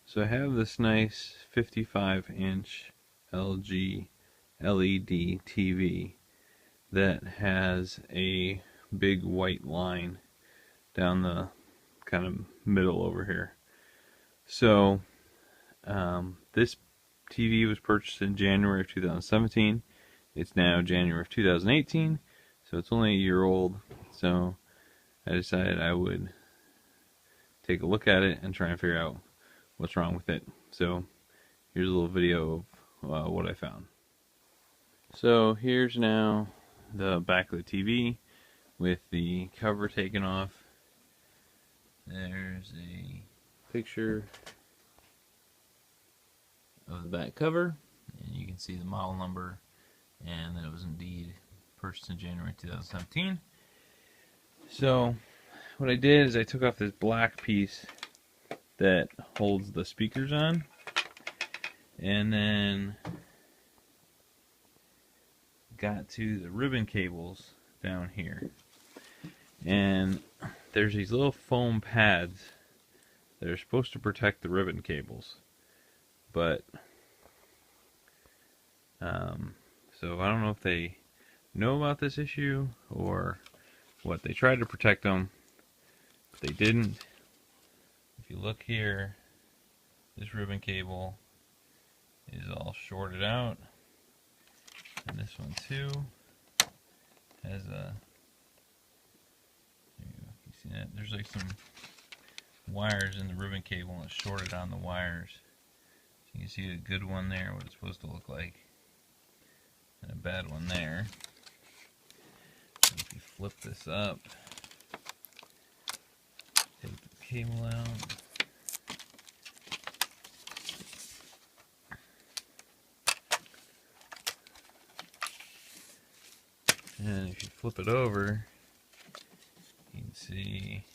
So I have this nice 55-inch LG LED TV that has a big white line down the kind of middle over here. So this TV was purchased in January of 2017. It's now January of 2018, so it's only a year old. So I decided I would take a look at it and try and figure out what's wrong with it. So here's a little video of what I found. So here's now the back of the TV with the cover taken off. There's a picture of the back cover, and you can see the model number and that it was indeed purchased in January 2017. So what I did is I took off this black piece that holds the speakers on, and then got to the ribbon cables down here, and there's these little foam pads that are supposed to protect the ribbon cables, but so I don't know if they know about this issue or what. They tried to protect them, but they didn't. If you look here, this ribbon cable is all shorted out, and this one too has a, you see that? There's like some wires in the ribbon cable, and it's shorted on the wires. So you can see a good one there, what it's supposed to look like, and a bad one there. And if you flip this up, take the cable out, and if you flip it over, you can see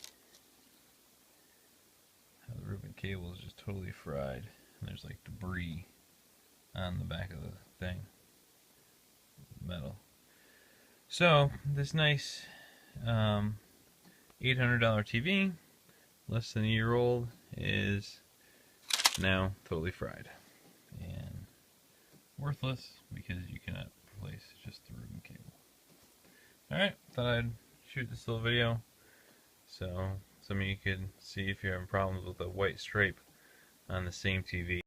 how the ribbon cable is just totally fried, and there's like debris on the back of the thing, metal. So this nice $800 TV, less than a year old, is now totally fried and worthless because you cannot replace just the ribbon cable. Alright, thought I'd shoot this little video so some of you could see if you're having problems with a white stripe on the same TV.